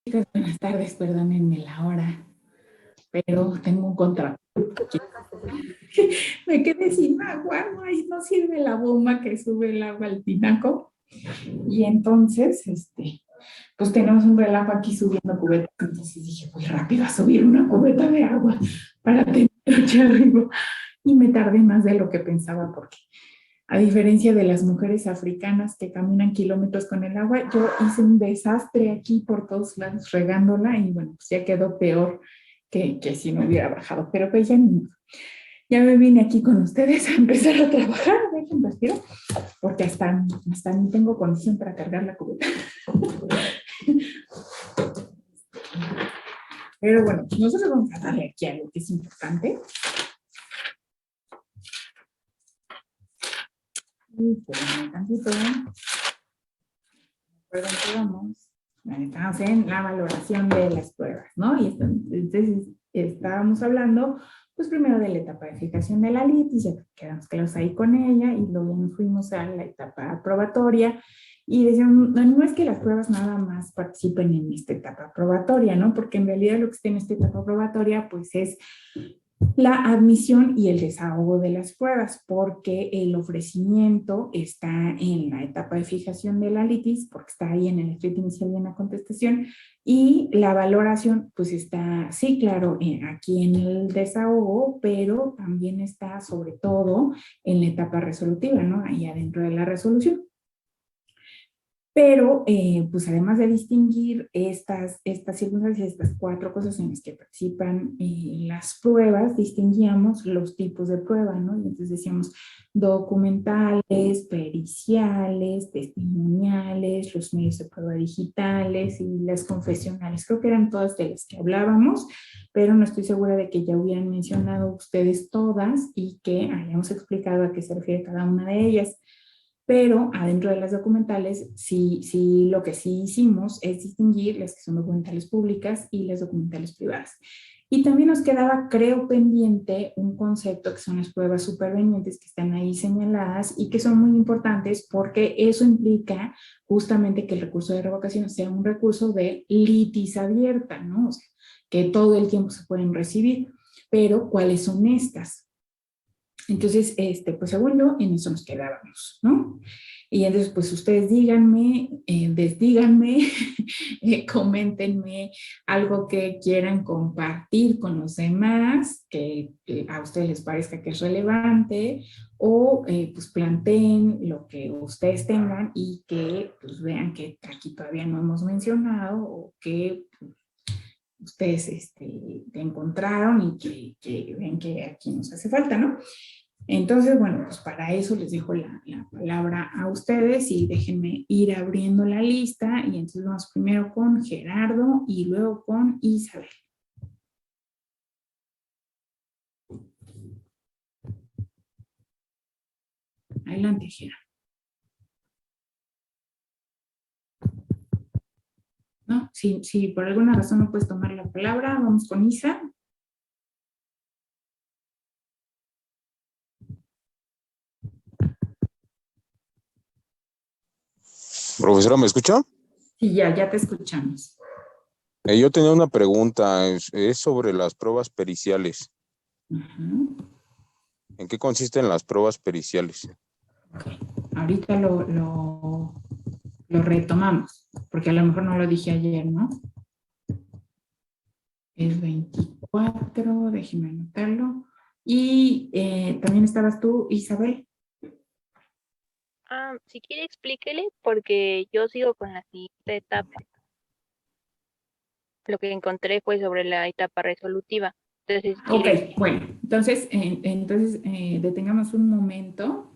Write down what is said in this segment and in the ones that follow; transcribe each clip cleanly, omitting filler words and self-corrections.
Buenas tardes, perdónenme la hora, pero tengo un contrato. Me quedé sin agua, no sirve la bomba que sube el agua al tinaco. Y entonces, pues tenemos un relajo aquí subiendo cubetas. Entonces dije, voy rápido a subir una cubeta de agua para tener aquí arriba. Y me tardé más de lo que pensaba porque a diferencia de las mujeres africanas que caminan kilómetros con el agua, yo hice un desastre aquí por todos lados regándola y bueno, pues ya quedó peor que si no hubiera bajado. Pero pues ya me vine aquí con ustedes a empezar a trabajar, dejen respirar, porque hasta ni tengo condición para cargar la cubeta. Pero bueno, nosotros vamos a darle aquí algo que es importante. Espérenme tantito. Recuerden que estamos en la valoración de las pruebas, ¿no? Y entonces estábamos hablando, pues primero de la etapa de fijación de la litis, ya quedamos claros ahí con ella, y luego nos fuimos a la etapa probatoria, y decíamos, no es que las pruebas nada más participen en esta etapa probatoria, ¿no? Porque en realidad lo que está en esta etapa probatoria, pues es la admisión y el desahogo de las pruebas, porque el ofrecimiento está en la etapa de fijación de la litis, porque está ahí en el escrito inicial y en la contestación, y la valoración pues está, sí, claro, aquí en el desahogo, pero también está sobre todo en la etapa resolutiva, ¿no? Ahí adentro de la resolución. Pero, pues además de distinguir estas circunstancias, estas cuatro cosas en las que participan las pruebas, distinguíamos los tipos de prueba, ¿no? Y entonces decíamos documentales, periciales, testimoniales, los medios de prueba digitales y las confesionales. Creo que eran todas de las que hablábamos, pero no estoy segura de que ya hubieran mencionado ustedes todas y que hayamos explicado a qué se refiere cada una de ellas. Pero adentro de las documentales, sí, lo que sí hicimos es distinguir las que son documentales públicas y las documentales privadas. Y también nos quedaba, creo, pendiente un concepto que son las pruebas supervenientes que están ahí señaladas y que son muy importantes porque eso implica justamente que el recurso de revocación sea un recurso de litis abierta, ¿no? O sea, que todo el tiempo se pueden recibir. Pero, ¿cuáles son estas? Entonces, pues según yo, en eso nos quedábamos, ¿no? Y entonces, pues ustedes díganme, desdíganme, coméntenme algo que quieran compartir con los demás, que a ustedes les parezca que es relevante, o pues planteen lo que ustedes tengan y que pues vean que aquí todavía no hemos mencionado o que ustedes encontraron y que ven que aquí nos hace falta, ¿no? Entonces, bueno, pues para eso les dejo la palabra a ustedes y déjenme ir abriendo la lista. Y entonces vamos primero con Gerardo y luego con Isabel. Adelante, Gerardo. ¿No? Si por alguna razón no puedes tomar la palabra, vamos con Isa. Profesora, ¿me escucha? Sí, ya te escuchamos. Yo tenía una pregunta, es sobre las pruebas periciales. ¿En qué consisten las pruebas periciales? Okay. Ahorita lo retomamos, porque a lo mejor no lo dije ayer, ¿no? Es 24, déjeme anotarlo. Y también estabas tú, Isabel. Si quiere explíquele, porque yo sigo con la siguiente etapa. Lo que encontré fue sobre la etapa resolutiva. Entonces, Ok, bueno, entonces detengamos un momento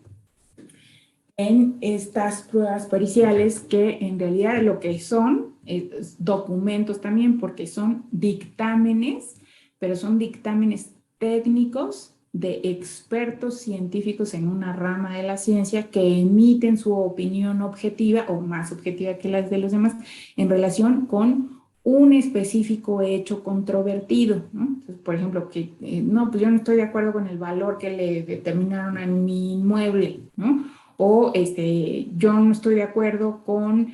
en estas pruebas periciales que en realidad lo que son es documentos también, porque son dictámenes, pero son dictámenes técnicos de expertos científicos en una rama de la ciencia que emiten su opinión objetiva o más objetiva que las de los demás en relación con un específico hecho controvertido, ¿no? Entonces, por ejemplo, que no, pues yo no estoy de acuerdo con el valor que le determinaron a mi inmueble, ¿no? O yo no estoy de acuerdo con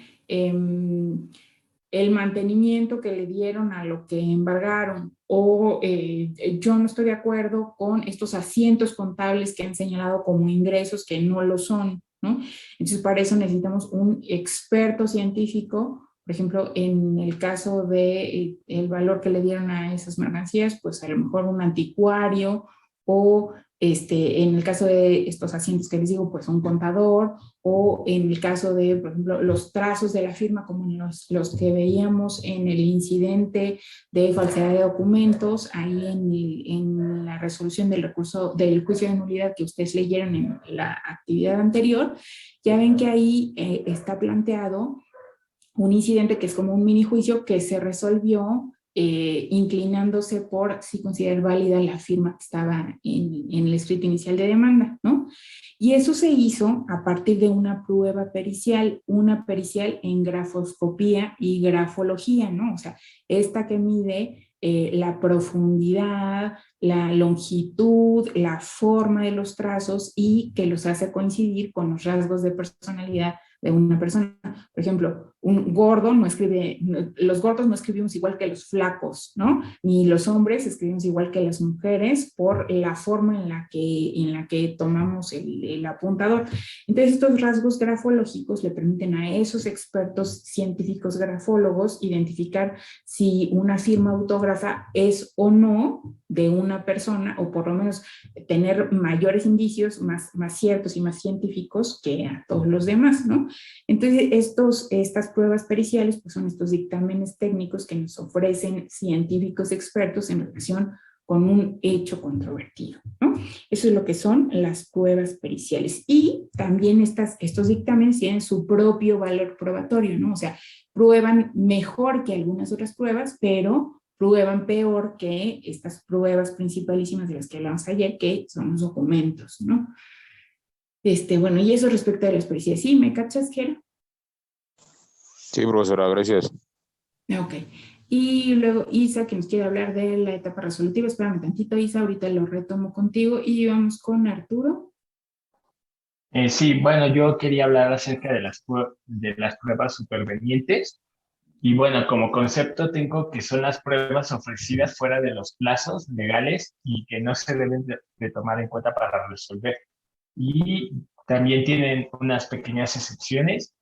el mantenimiento que le dieron a lo que embargaron, o yo no estoy de acuerdo con estos asientos contables que han señalado como ingresos que no lo son, ¿no? Entonces, para eso necesitamos un experto científico. Por ejemplo, en el caso de el valor que le dieron a esas mercancías, pues a lo mejor un anticuario, o en el caso de estos asientos que les digo, pues un contador, o en el caso de, por ejemplo, los trazos de la firma, como en los que veíamos en el incidente de falsedad de documentos, ahí en la resolución del recurso del juicio de nulidad que ustedes leyeron en la actividad anterior, ya ven que ahí está planteado un incidente que es como un mini juicio que se resolvió inclinándose por si considerar válida la firma que estaba en el escrito inicial de demanda, ¿no? Y eso se hizo a partir de una prueba pericial, una pericial en grafoscopía y grafología, ¿no? O sea, esta que mide la profundidad, la longitud, la forma de los trazos y que los hace coincidir con los rasgos de personalidad de una persona. Por ejemplo, un gordo no escribe, los gordos no escribimos igual que los flacos, ¿no? Ni los hombres escribimos igual que las mujeres por la forma en la que tomamos el apuntador. Entonces, estos rasgos grafológicos le permiten a esos expertos científicos grafólogos identificar si una firma autógrafa es o no de una persona, o por lo menos tener mayores indicios, más ciertos y más científicos que a todos los demás, ¿no? Entonces, estas pruebas periciales pues son estos dictámenes técnicos que nos ofrecen científicos expertos en relación con un hecho controvertido, ¿no? Eso es lo que son las pruebas periciales. Y también estos dictámenes tienen su propio valor probatorio, ¿no? O sea, prueban mejor que algunas otras pruebas, pero prueban peor que estas pruebas principalísimas de las que hablamos ayer, que son los documentos, ¿no? Bueno, y eso respecto a las periciales. ¿Sí? ¿Me cachas, Jera? Sí, profesora, gracias. Ok. Y luego Isa, que nos quiere hablar de la etapa resolutiva. Espérame tantito, Isa, ahorita lo retomo contigo. Y vamos con Arturo. Sí, bueno, yo quería hablar acerca de de las pruebas supervenientes. Y bueno, como concepto tengo que son las pruebas ofrecidas fuera de los plazos legales y que no se deben de tomar en cuenta para resolver. Y también tienen unas pequeñas excepciones.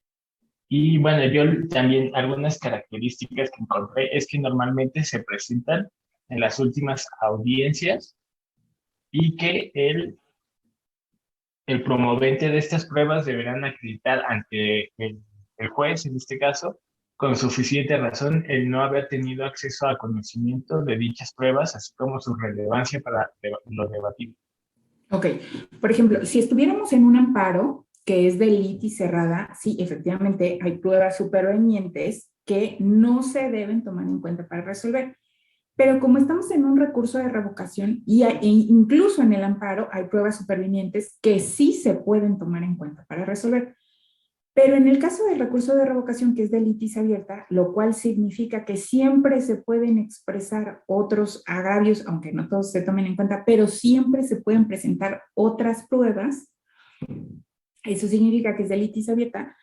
Y bueno, yo también algunas características que encontré es que normalmente se presentan en las últimas audiencias y que el promovente de estas pruebas deberán acreditar ante el juez, en este caso, con suficiente razón el no haber tenido acceso a conocimiento de dichas pruebas, así como su relevancia para lo debatido. Ok, por ejemplo, si estuviéramos en un amparo que es de litis cerrada, sí, efectivamente hay pruebas supervenientes que no se deben tomar en cuenta para resolver. Pero como estamos en un recurso de revocación e incluso en el amparo hay pruebas supervenientes que sí se pueden tomar en cuenta para resolver. Pero en el caso del recurso de revocación, que es de litis abierta, lo cual significa que siempre se pueden expresar otros agravios, aunque no todos se tomen en cuenta, pero siempre se pueden presentar otras pruebas. Eso significa que es de litis abierta.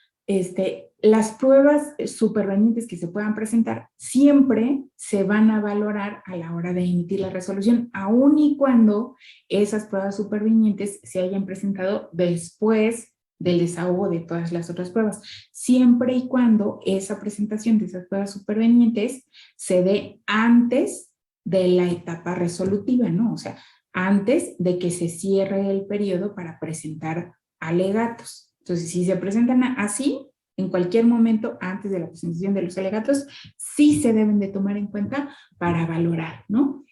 Las pruebas supervenientes que se puedan presentar siempre se van a valorar a la hora de emitir la resolución, aun y cuando esas pruebas supervenientes se hayan presentado después del desahogo de todas las otras pruebas, siempre y cuando esa presentación de esas pruebas supervenientes se dé antes de la etapa resolutiva, ¿no? O sea, antes de que se cierre el periodo para presentar alegatos. Entonces, si se presentan así, en cualquier momento antes de la presentación de los alegatos, sí se deben de tomar en cuenta para valorar, ¿no?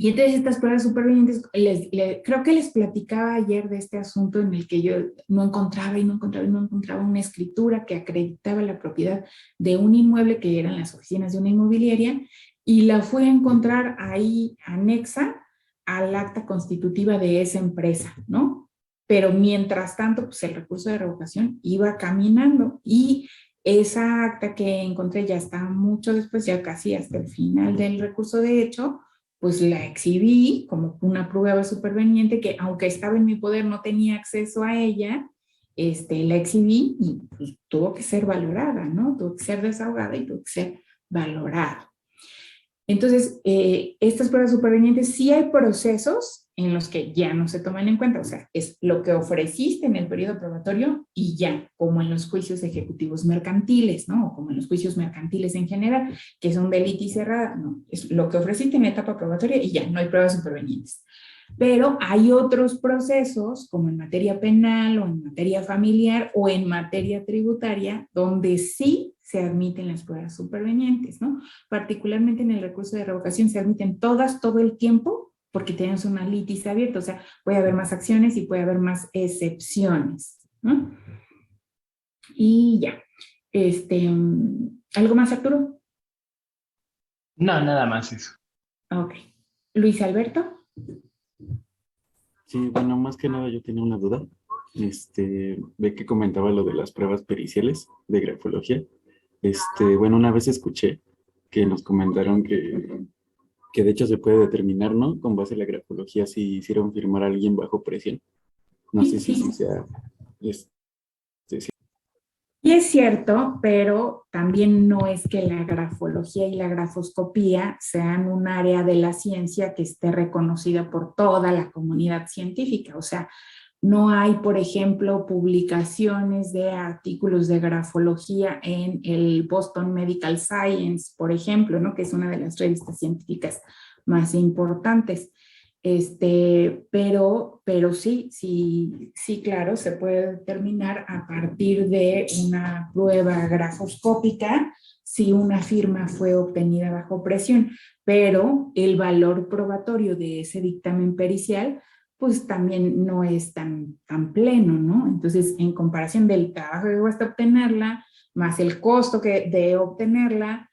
Y entonces estas pruebas supervenientes, creo que les platicaba ayer de este asunto en el que yo no encontraba una escritura que acreditaba la propiedad de un inmueble que eran las oficinas de una inmobiliaria, y la fui a encontrar ahí anexa al acta constitutiva de esa empresa, ¿no? Pero mientras tanto, pues el recurso de revocación iba caminando, y esa acta que encontré ya está mucho después, ya casi hasta el final del recurso de hecho, pues la exhibí como una prueba superveniente que, aunque estaba en mi poder, no tenía acceso a ella, la exhibí y pues, tuvo que ser valorada, ¿no? Tuvo que ser desahogada y tuvo que ser valorada. Entonces, estas pruebas supervenientes, sí hay procesos en los que ya no se toman en cuenta, o sea, es lo que ofreciste en el periodo probatorio y ya, como en los juicios ejecutivos mercantiles, ¿no? O como en los juicios mercantiles en general, que son de litis cerrada, no, es lo que ofreciste en la etapa probatoria y ya, no hay pruebas supervenientes. Pero hay otros procesos, como en materia penal o en materia familiar o en materia tributaria, donde sí se admiten las pruebas supervenientes, ¿no? Particularmente en el recurso de revocación se admiten todas, todo el tiempo, porque tenemos una litis abierta, o sea, puede haber más acciones y puede haber más excepciones, ¿no? Y ya. ¿Algo más, Arturo? No, nada más eso. Ok. Luis Alberto. Sí, bueno, más que nada yo tenía una duda. Ve que comentaba lo de las pruebas periciales de grafología. Bueno, una vez escuché que nos comentaron que de hecho se puede determinar, ¿no? Con base en la grafología si hicieron firmar a alguien bajo presión. No sé si Sí. sea... sí. Y es cierto, pero también no es que la grafología y la grafoscopía sean un área de la ciencia que esté reconocida por toda la comunidad científica. O sea, no hay, por ejemplo, publicaciones de artículos de grafología en el Boston Medical Science, por ejemplo, ¿no? Que es una de las revistas científicas más importantes. Pero sí, claro, se puede determinar a partir de una prueba grafoscópica si una firma fue obtenida bajo presión, pero el valor probatorio de ese dictamen pericial pues también no es tan pleno, ¿no? Entonces, en comparación del trabajo que cuesta obtenerla, más el costo de obtenerla,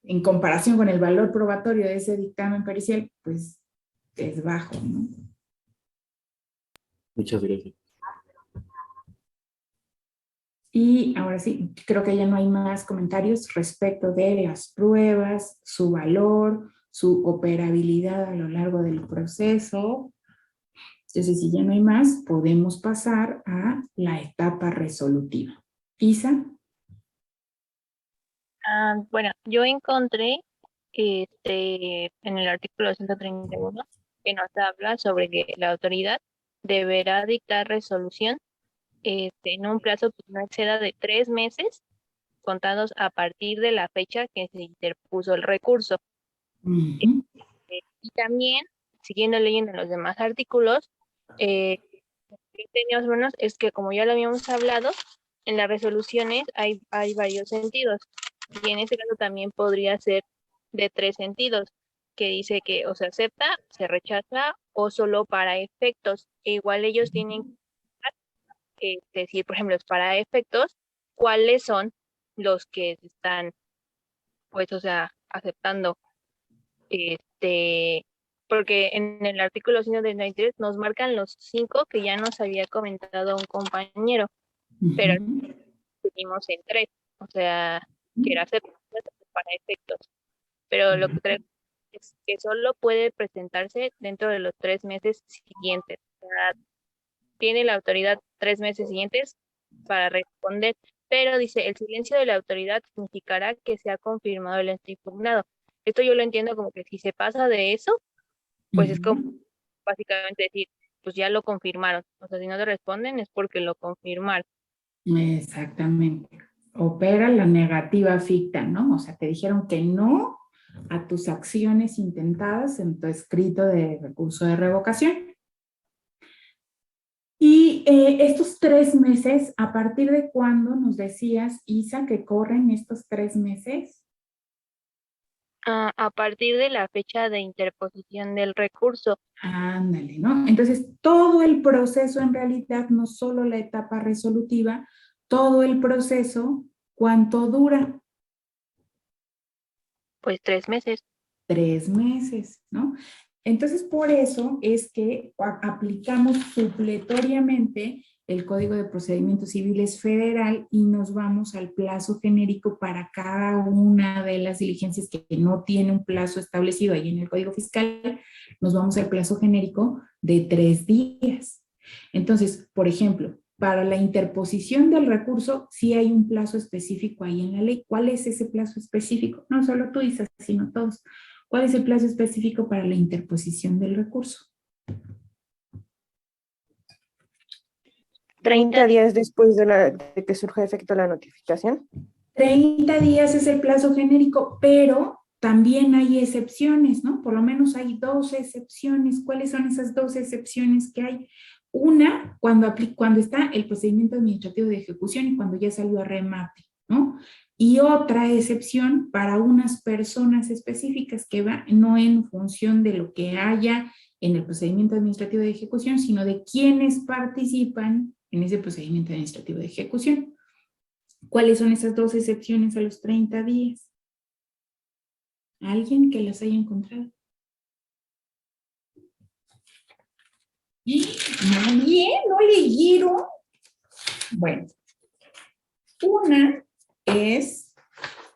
en comparación con el valor probatorio de ese dictamen pericial, pues es bajo, ¿no? Muchas gracias. Y ahora sí, creo que ya no hay más comentarios respecto de las pruebas, su valor, su operabilidad a lo largo del proceso. Entonces, si ya no hay más, podemos pasar a la etapa resolutiva. Isa. Bueno, yo encontré en el artículo 131 que nos habla sobre que la autoridad deberá dictar resolución en un plazo que no exceda de 3 meses, contados a partir de la fecha que se interpuso el recurso. Uh-huh. Y también, siguiendo leyendo los demás artículos, criterios buenos es que, como ya lo habíamos hablado, en las resoluciones hay varios sentidos. Y en este caso también podría ser de 3 sentidos, que dice que o se acepta, se rechaza o solo para efectos. E igual ellos tienen que decir, por ejemplo, para efectos, cuáles son los que están, pues, o sea, aceptando. Porque en el artículo 133 nos marcan los 5 que ya nos había comentado un compañero, pero seguimos en 3, o sea, que era aceptar para efectos. Pero lo que traigo es que solo puede presentarse dentro de los 3 meses siguientes. O sea, tiene la autoridad 3 meses siguientes para responder, pero dice, el silencio de la autoridad significará que se ha confirmado el ente impugnado. Esto yo lo entiendo como que si se pasa de eso, pues es como básicamente decir, pues ya lo confirmaron. O sea, si no te responden es porque lo confirmaron. Exactamente. Opera la negativa ficta, ¿no? O sea, te dijeron que no a tus acciones intentadas en tu escrito de recurso de revocación. Y estos 3 meses, ¿a partir de cuándo nos decías, Isa, que corren estos 3 meses? A partir de la fecha de interposición del recurso. Ándale, ¿no? Entonces, todo el proceso en realidad, no solo la etapa resolutiva, todo el proceso, ¿cuánto dura? Pues 3 meses. 3 meses, ¿no? Entonces, por eso es que aplicamos supletoriamente el Código de Procedimientos Civiles Federal y nos vamos al plazo genérico para cada una de las diligencias que no tiene un plazo establecido ahí en el Código Fiscal, nos vamos al plazo genérico de 3 días. Entonces, por ejemplo, para la interposición del recurso, sí hay un plazo específico ahí en la ley. ¿Cuál es ese plazo específico? No solo tú, Isa, sino todos. ¿Cuál es el plazo específico para la interposición del recurso? 30 días después de que surja efecto la notificación. 30 días es el plazo genérico, pero también hay excepciones, ¿no? Por lo menos hay 2 excepciones. ¿Cuáles son esas 2 excepciones que hay? Una, cuando está el procedimiento administrativo de ejecución y cuando ya salió a remate, ¿no? Y otra excepción para unas personas específicas que va no en función de lo que haya en el procedimiento administrativo de ejecución, sino de quienes participan en ese procedimiento administrativo de ejecución. ¿Cuáles son esas 2 excepciones a los 30 días? ¿Alguien que las haya encontrado? ¿Nadie? ¿No leyeron? Bueno, una es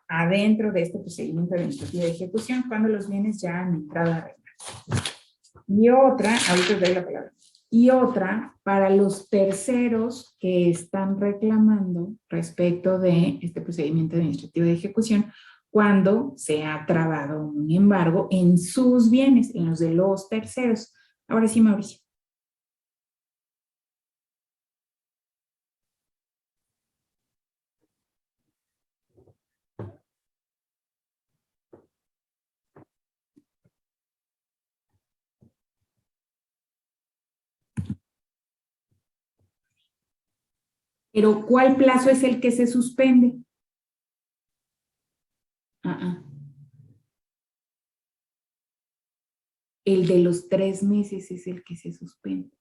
adentro de este procedimiento administrativo de ejecución cuando los bienes ya han entrado a remate. Y otra, ahorita os doy la palabra. Y otra para los terceros que están reclamando respecto de este procedimiento administrativo de ejecución cuando se ha trabado un embargo en sus bienes, en los de los terceros. Ahora sí, Mauricio. Pero ¿cuál plazo es el que se suspende? El de los 3 meses es el que se suspende.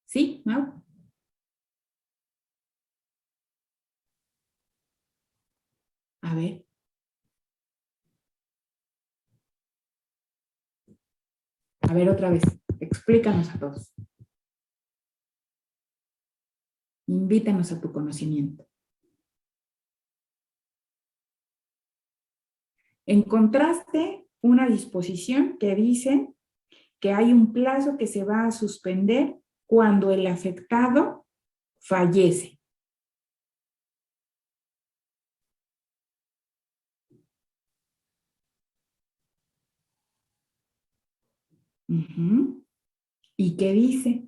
¿Sí? ¿No? A ver. A ver otra vez. Explícanos a todos. Invítanos a tu conocimiento. Encontraste una disposición que dice que hay un plazo que se va a suspender cuando el afectado fallece. ¿Y qué dice?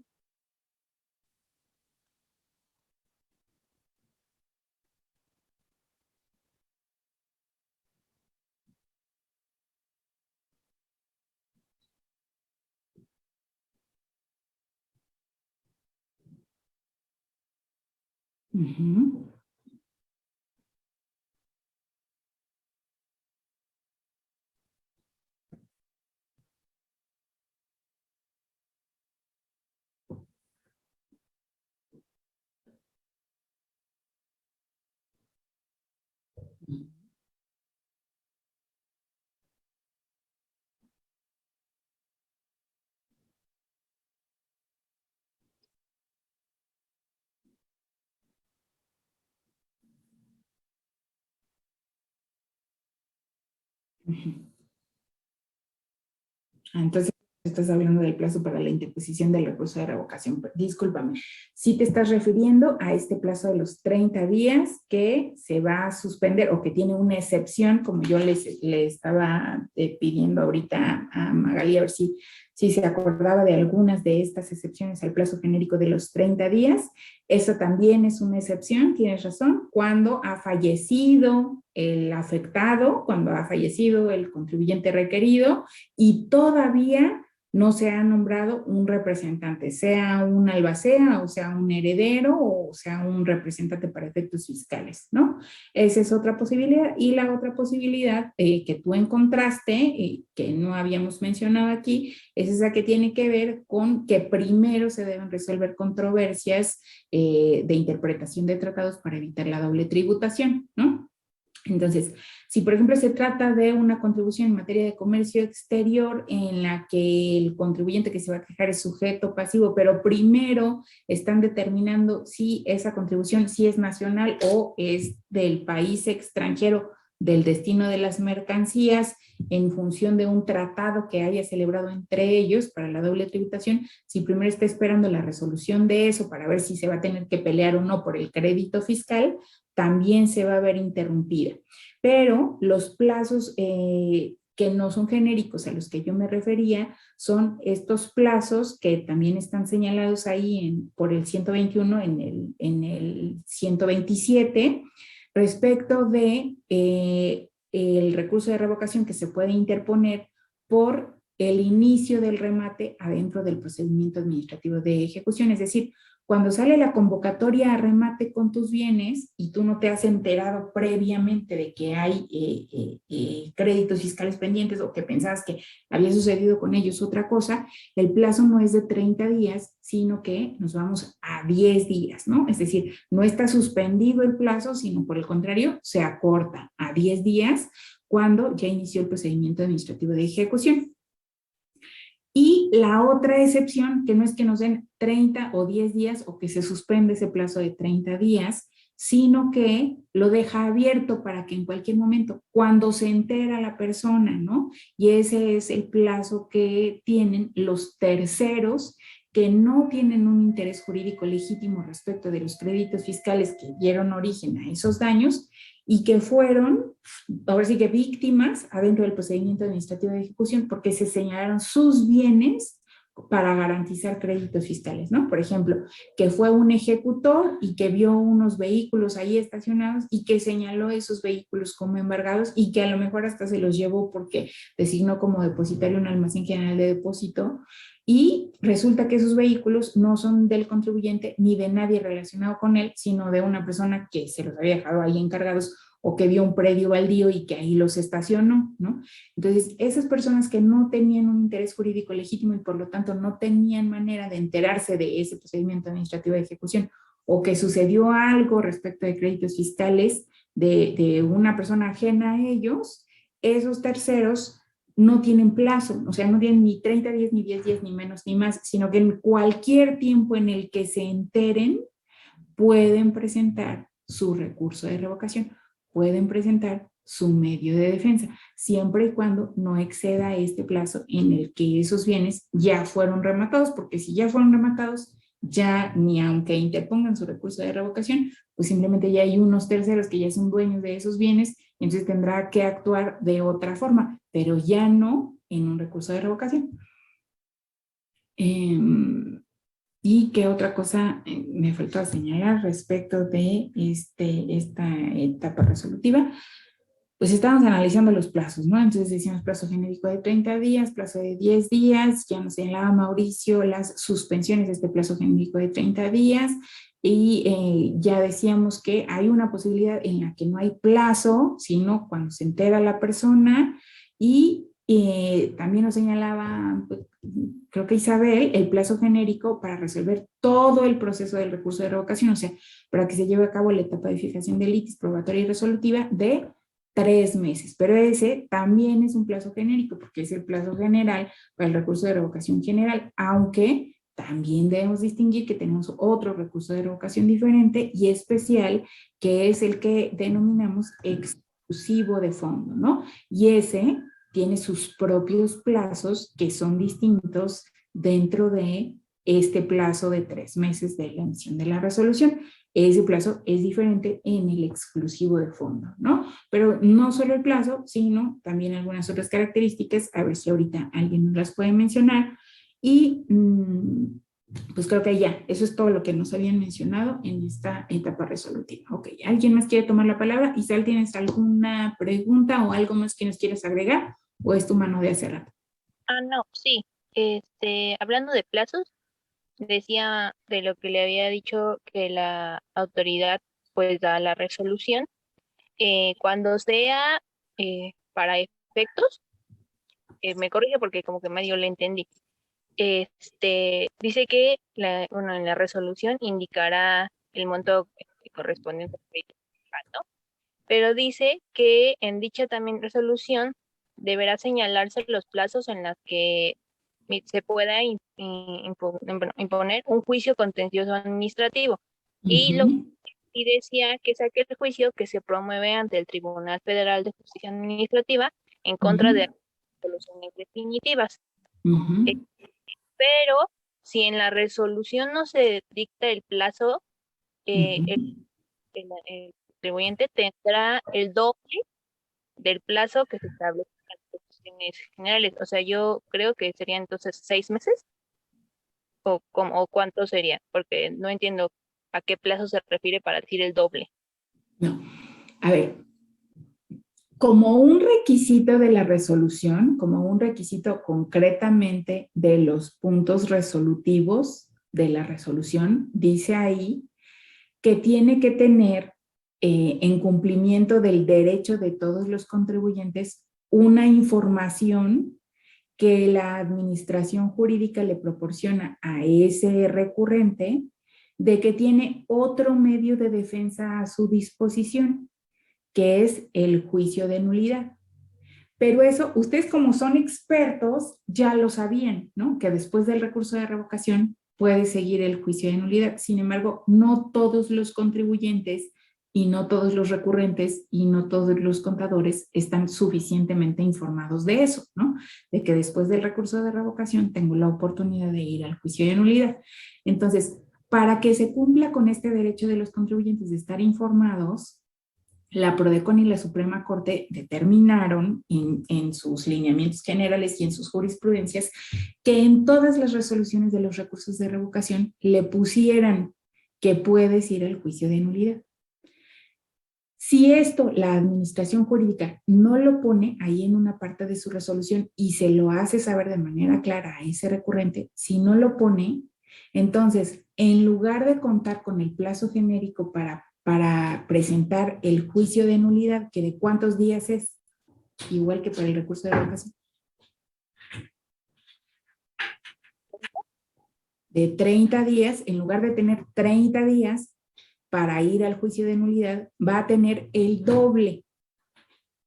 Entonces, estás hablando del plazo para la interposición del recurso de revocación. Discúlpame, si te estás refiriendo a este plazo de los 30 días que se va a suspender o que tiene una excepción, como yo le estaba pidiendo ahorita a Magali, a ver si se acordaba de algunas de estas excepciones al plazo genérico de los 30 días. Eso también es una excepción, tienes razón, cuando ha fallecido el afectado, cuando ha fallecido el contribuyente requerido y todavía no se ha nombrado un representante, sea un albacea o sea un heredero o sea un representante para efectos fiscales, ¿no? Esa es otra posibilidad. Y la otra posibilidad que tú encontraste, que no habíamos mencionado aquí, es esa que tiene que ver con que primero se deben resolver controversias de interpretación de tratados para evitar la doble tributación, ¿no? Entonces, si por ejemplo se trata de una contribución en materia de comercio exterior en la que el contribuyente que se va a quejar es sujeto pasivo, pero primero están determinando si esa contribución sí es nacional o es del país extranjero del destino de las mercancías en función de un tratado que haya celebrado entre ellos para la doble tributación, si primero está esperando la resolución de eso para ver si se va a tener que pelear o no por el crédito fiscal, también se va a ver interrumpida. Pero los plazos que no son genéricos a los que yo me refería son estos plazos que también están señalados ahí por el 121 en el 127 respecto de el recurso de revocación que se puede interponer por el inicio del remate adentro del procedimiento administrativo de ejecución. Es decir, cuando sale la convocatoria a remate con tus bienes y tú no te has enterado previamente de que hay créditos fiscales pendientes o que pensabas que había sucedido con ellos otra cosa, el plazo no es de 30 días, sino que nos vamos a 10 días, ¿no? Es decir, no está suspendido el plazo, sino por el contrario, se acorta a 10 días cuando ya inició el procedimiento administrativo de ejecución. Y la otra excepción, que no es que nos den 30 o 10 días o que se suspende ese plazo de 30 días, sino que lo deja abierto para que en cualquier momento, cuando se entera la persona, ¿no? Y ese es el plazo que tienen los terceros que no tienen un interés jurídico legítimo respecto de los créditos fiscales que dieron origen a esos daños y que fueron, ahora sí que víctimas adentro del procedimiento administrativo de ejecución porque se señalaron sus bienes para garantizar créditos fiscales, ¿no? Por ejemplo, que fue un ejecutor y que vio unos vehículos ahí estacionados y que señaló esos vehículos como embargados y que a lo mejor hasta se los llevó porque designó como depositario un almacén general de depósito y resulta que esos vehículos no son del contribuyente ni de nadie relacionado con él, sino de una persona que se los había dejado ahí encargados o que vio un predio baldío y que ahí los estacionó, ¿no? Entonces, esas personas que no tenían un interés jurídico legítimo y por lo tanto no tenían manera de enterarse de ese procedimiento administrativo de ejecución o que sucedió algo respecto de créditos fiscales de una persona ajena a ellos, esos terceros no tienen plazo, o sea, no tienen ni 30 días, ni 10 días, ni menos, ni más, sino que en cualquier tiempo en el que se enteren, pueden presentar su recurso de revocación, pueden presentar su medio de defensa, siempre y cuando no exceda este plazo en el que esos bienes ya fueron rematados, porque si ya fueron rematados, ya ni aunque interpongan su recurso de revocación, pues simplemente ya hay unos terceros que ya son dueños de esos bienes, y entonces tendrá que actuar de otra forma, pero ya no en un recurso de revocación. ¿Y qué otra cosa me faltó señalar respecto de esta etapa resolutiva? Pues estábamos analizando los plazos, ¿no? Entonces decíamos plazo genérico de 30 días, plazo de 10 días, ya nos señalaba Mauricio las suspensiones de este plazo genérico de 30 días y ya decíamos que hay una posibilidad en la que no hay plazo, sino cuando se entera la persona y también nos señalaba, pues, creo que Isabel, el plazo genérico para resolver todo el proceso del recurso de revocación, o sea, para que se lleve a cabo la etapa de fijación de litis probatoria y resolutiva de 3 meses, pero ese también es un plazo genérico porque es el plazo general para el recurso de revocación general, aunque también debemos distinguir que tenemos otro recurso de revocación diferente y especial, que es el que denominamos exclusivo de fondo, ¿no? Y ese tiene sus propios plazos que son distintos dentro de este plazo de 3 meses de la emisión de la resolución. Ese plazo es diferente en el exclusivo de fondo, ¿no? Pero no solo el plazo, sino también algunas otras características, a ver si ahorita alguien nos las puede mencionar. Y pues creo que ya, eso es todo lo que nos habían mencionado en esta etapa resolutiva. Ok, ¿alguien más quiere tomar la palabra? Isabel, ¿tienes alguna pregunta o algo más que nos quieras agregar? ¿O es tu mano de hace rato? No, sí. Hablando de plazos, decía de lo que le había dicho que la autoridad pues da la resolución cuando sea para efectos, me corrige porque como que medio le entendí. Dice que en la resolución indicará el monto correspondiente al crédito fiscal, ¿no? Pero dice que en dicha también resolución deberá señalarse los plazos en los que se pueda imponer un juicio contencioso administrativo. Y lo que y decía que es aquel juicio que se promueve ante el Tribunal Federal de Justicia Administrativa en contra de resoluciones definitivas. Pero si en la resolución no se dicta el plazo, el contribuyente tendrá el doble del plazo que se establece en las resoluciones generales. O sea, yo creo que serían entonces 6 meses. ¿O cuánto sería? Porque no entiendo a qué plazo se refiere para decir el doble. No, a ver, como un requisito de la resolución, como un requisito concretamente de los puntos resolutivos de la resolución, dice ahí que tiene que tener en cumplimiento del derecho de todos los contribuyentes una información que la administración jurídica le proporciona a ese recurrente de que tiene otro medio de defensa a su disposición, que es el juicio de nulidad. Pero eso, ustedes como son expertos, ya lo sabían, ¿no? Que después del recurso de revocación puede seguir el juicio de nulidad. Sin embargo, no todos los contribuyentes y no todos los recurrentes y no todos los contadores están suficientemente informados de eso, ¿no? De que después del recurso de revocación tengo la oportunidad de ir al juicio de nulidad. Entonces, para que se cumpla con este derecho de los contribuyentes de estar informados, la PRODECON y la Suprema Corte determinaron en sus lineamientos generales y en sus jurisprudencias que en todas las resoluciones de los recursos de revocación le pusieran que puedes ir al juicio de nulidad. Si esto la administración jurídica no lo pone ahí en una parte de su resolución y se lo hace saber de manera clara a ese recurrente, si no lo pone, entonces en lugar de contar con el plazo genérico para presentar el juicio de nulidad, que de cuántos días es, igual que para el recurso de revocación, de 30 días, en lugar de tener 30 días para ir al juicio de nulidad, va a tener el doble.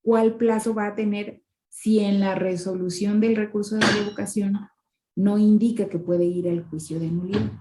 ¿Cuál plazo va a tener si en la resolución del recurso de revocación no indica que puede ir al juicio de nulidad?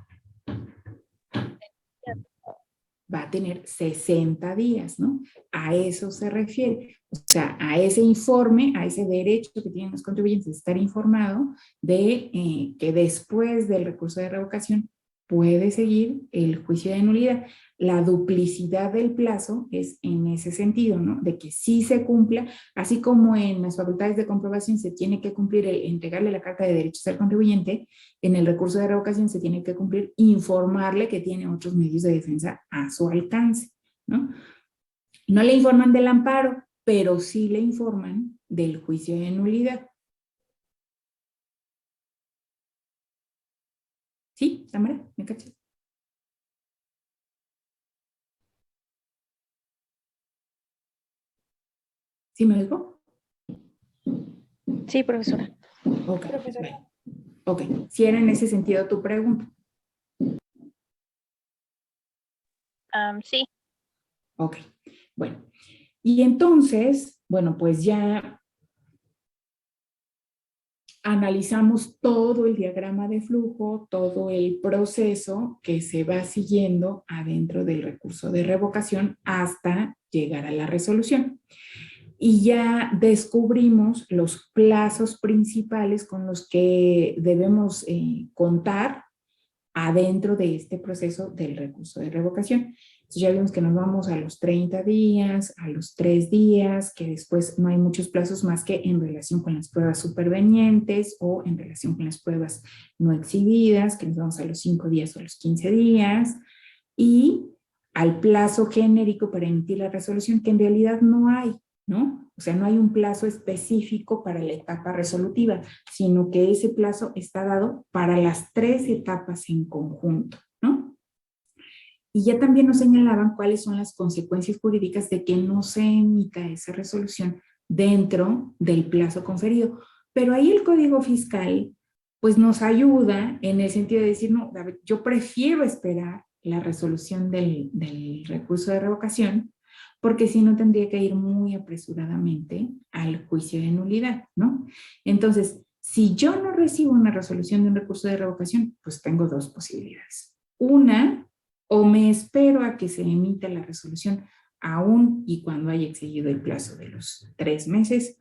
Va a tener 60 días, ¿no? A eso se refiere. O sea, a ese informe, a ese derecho que tienen los contribuyentes de estar informado de que después del recurso de revocación puede seguir el juicio de nulidad. La duplicidad del plazo es en ese sentido, ¿no? De que sí se cumpla, así como en las facultades de comprobación se tiene que cumplir el entregarle la carta de derechos al contribuyente, en el recurso de revocación se tiene que cumplir informarle que tiene otros medios de defensa a su alcance, ¿no? No le informan del amparo, pero sí le informan del juicio de nulidad. ¿Sí, Tamara? ¿Me cachas? ¿Sí me oigo? Sí, profesora. Ok, bueno. Ok, si era en ese sentido tu pregunta. Sí. Ok, bueno. Y entonces, bueno, pues ya analizamos todo el diagrama de flujo, todo el proceso que se va siguiendo adentro del recurso de revocación hasta llegar a la resolución. Y ya descubrimos los plazos principales con los que debemos contar adentro de este proceso del recurso de revocación. Entonces ya vimos que nos vamos a los 30 días, a los 3 días, que después no hay muchos plazos más que en relación con las pruebas supervenientes o en relación con las pruebas no exhibidas, que nos vamos a los 5 días o a los 15 días, y al plazo genérico para emitir la resolución, que en realidad no hay, ¿no? O sea, no hay un plazo específico para la etapa resolutiva, sino que ese plazo está dado para las 3 etapas en conjunto, ¿no? Y ya también nos señalaban cuáles son las consecuencias jurídicas de que no se emita esa resolución dentro del plazo conferido. Pero ahí el Código Fiscal, pues nos ayuda en el sentido de decir, no, David, yo prefiero esperar la resolución del recurso de revocación, porque si no tendría que ir muy apresuradamente al juicio de nulidad, ¿no? Entonces, si yo no recibo una resolución de un recurso de revocación, pues tengo 2 posibilidades. Una, o me espero a que se emita la resolución aún y cuando haya excedido el plazo de los 3 meses,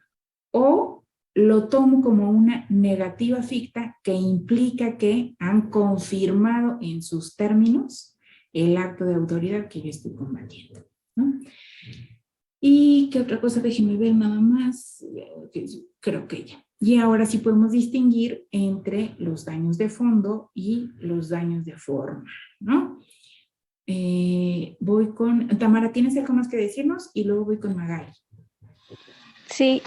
o lo tomo como una negativa ficta que implica que han confirmado en sus términos el acto de autoridad que yo estoy combatiendo, ¿no? Y qué otra cosa, déjenme ver nada más, creo que ya. Y ahora sí podemos distinguir entre los daños de fondo y los daños de forma, ¿no? Voy con, Tamara, ¿tienes algo más que decirnos? Y luego voy con Magali. Sí,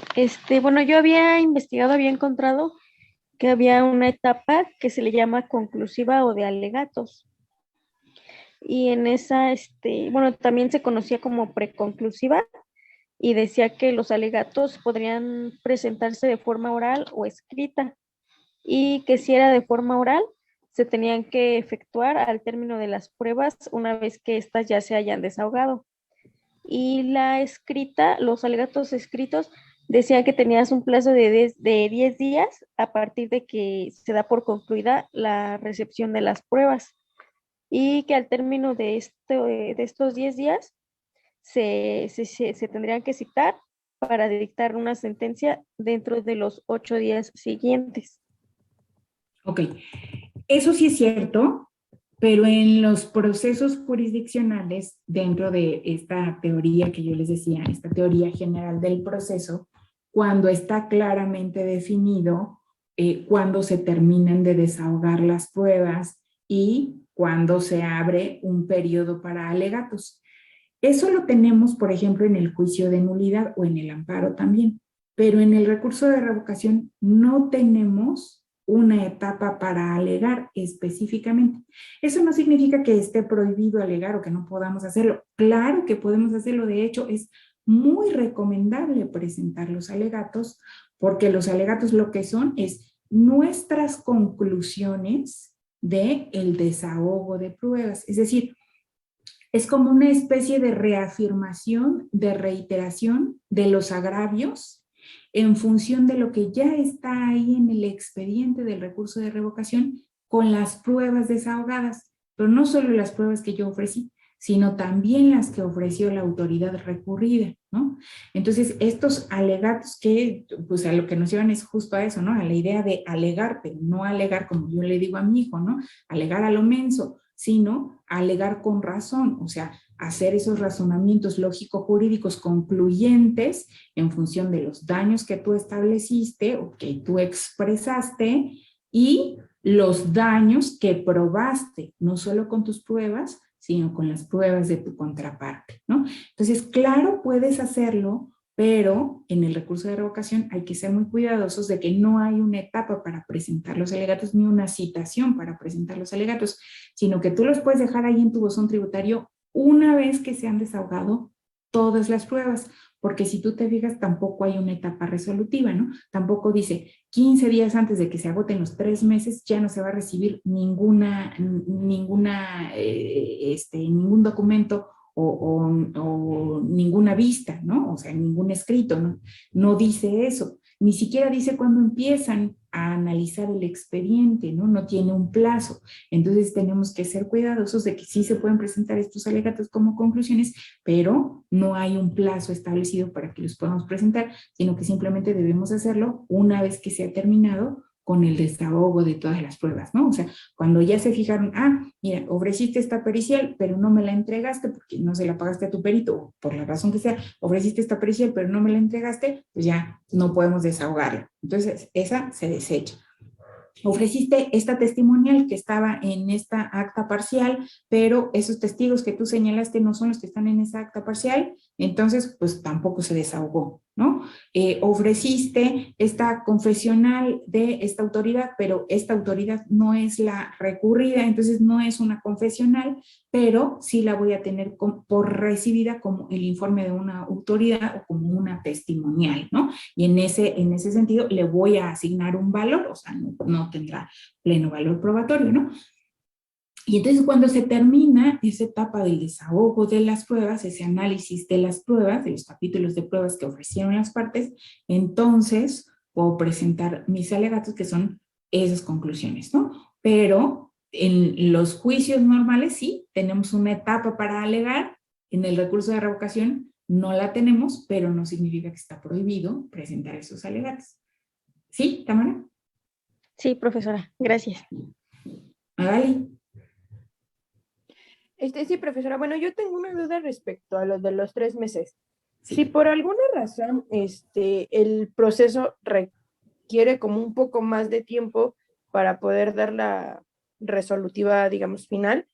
bueno, yo había investigado, había encontrado que había una etapa que se le llama conclusiva o de alegatos. Y en esa, bueno, también se conocía como preconclusiva y decía que los alegatos podrían presentarse de forma oral o escrita y que si era de forma oral, se tenían que efectuar al término de las pruebas una vez que éstas ya se hayan desahogado. Y la escrita, los alegatos escritos, decía que tenías un plazo de 10 días a partir de que se da por concluida la recepción de las pruebas y que al término de estos 10 días se tendrían que citar para dictar una sentencia dentro de los 8 días siguientes. Ok, eso sí es cierto, pero en los procesos jurisdiccionales, dentro de esta teoría que yo les decía, esta teoría general del proceso, cuando está claramente definido cuándo se terminan de desahogar las pruebas y cuándo se abre un periodo para alegatos. Eso lo tenemos, por ejemplo, en el juicio de nulidad o en el amparo también, pero en el recurso de revocación no tenemos una etapa para alegar específicamente. Eso no significa que esté prohibido alegar o que no podamos hacerlo. Claro que podemos hacerlo. De hecho, es muy recomendable presentar los alegatos, porque los alegatos lo que son es nuestras conclusiones del desahogo de pruebas. Es decir, es como una especie de reafirmación, de reiteración de los agravios en función de lo que ya está ahí en el expediente del recurso de revocación con las pruebas desahogadas, pero no solo las pruebas que yo ofrecí, sino también las que ofreció la autoridad recurrida, ¿no? Entonces, estos alegatos que, pues a lo que nos llevan es justo a eso, ¿no? A la idea de alegar, pero no alegar como yo le digo a mi hijo, ¿no? Alegar a lo menso, sino alegar con razón, o sea, hacer esos razonamientos lógico-jurídicos concluyentes en función de los daños que tú estableciste o que tú expresaste y los daños que probaste, no solo con tus pruebas, sino con las pruebas de tu contraparte, ¿no? Entonces, claro, puedes hacerlo, pero en el recurso de revocación hay que ser muy cuidadosos de que no hay una etapa para presentar los alegatos ni una citación para presentar los alegatos, sino que tú los puedes dejar ahí en tu buzón tributario una vez que se han desahogado todas las pruebas, porque si tú te fijas tampoco hay una etapa resolutiva, ¿no? Tampoco dice 15 días antes de que se agoten los 3 meses ya no se va a recibir ningún documento o ninguna vista, ¿no? O sea, ningún escrito, ¿no? No dice eso. Ni siquiera dice cuándo empiezan a analizar el expediente, ¿no? No tiene un plazo. Entonces tenemos que ser cuidadosos de que sí se pueden presentar estos alegatos como conclusiones, pero no hay un plazo establecido para que los podamos presentar, sino que simplemente debemos hacerlo una vez que se ha terminado con el desahogo de todas las pruebas, ¿no? O sea, cuando ya se fijaron, mira, ofreciste esta pericial, pero no me la entregaste porque no se la pagaste a tu perito, o por la razón que sea, ofreciste esta pericial, pero no me la entregaste, pues ya no podemos desahogarla. Entonces, esa se desecha. Ofreciste esta testimonial que estaba en esta acta parcial, pero esos testigos que tú señalaste no son los que están en esa acta parcial, entonces pues tampoco se desahogó, ¿no? Ofreciste esta confesional de esta autoridad, pero esta autoridad no es la recurrida, entonces no es una confesional, pero sí la voy a tener por recibida como el informe de una autoridad o como una testimonial, ¿no? Y en ese sentido le voy a asignar un valor, o sea, no tendrá pleno valor probatorio, ¿no? Y entonces cuando se termina esa etapa del desahogo de las pruebas, ese análisis de las pruebas, de los capítulos de pruebas que ofrecieron las partes, entonces puedo presentar mis alegatos que son esas conclusiones, ¿no? Pero en los juicios normales sí, tenemos una etapa para alegar. En el recurso de revocación no la tenemos, pero no significa que está prohibido presentar esos alegatos. ¿Sí, Tamara? Sí, profesora, gracias. Magali. Sí, profesora. Bueno, yo tengo una duda respecto a lo de los 3 meses. Si por alguna razón el proceso requiere como un poco más de tiempo para poder dar la resolutiva, digamos, final,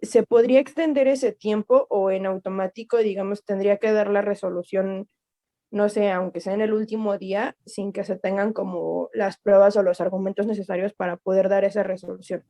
¿se podría extender ese tiempo o en automático, digamos, tendría que dar la resolución, no sé, aunque sea en el último día, sin que se tengan como las pruebas o los argumentos necesarios para poder dar esa resolución?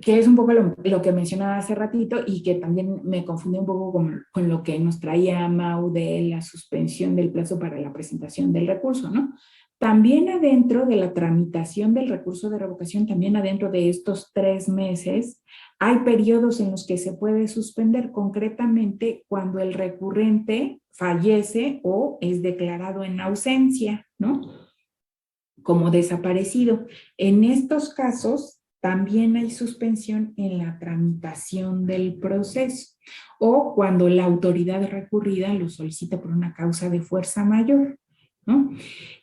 Que es un poco lo que mencionaba hace ratito y que también me confundí un poco con lo que nos traía Mau de la suspensión del plazo para la presentación del recurso, ¿no? También adentro de la tramitación del recurso de revocación, también adentro de estos 3 meses, hay periodos en los que se puede suspender, concretamente cuando el recurrente fallece o es declarado en ausencia, ¿no? Como desaparecido. En estos casos, también hay suspensión en la tramitación del proceso o cuando la autoridad recurrida lo solicita por una causa de fuerza mayor, ¿no?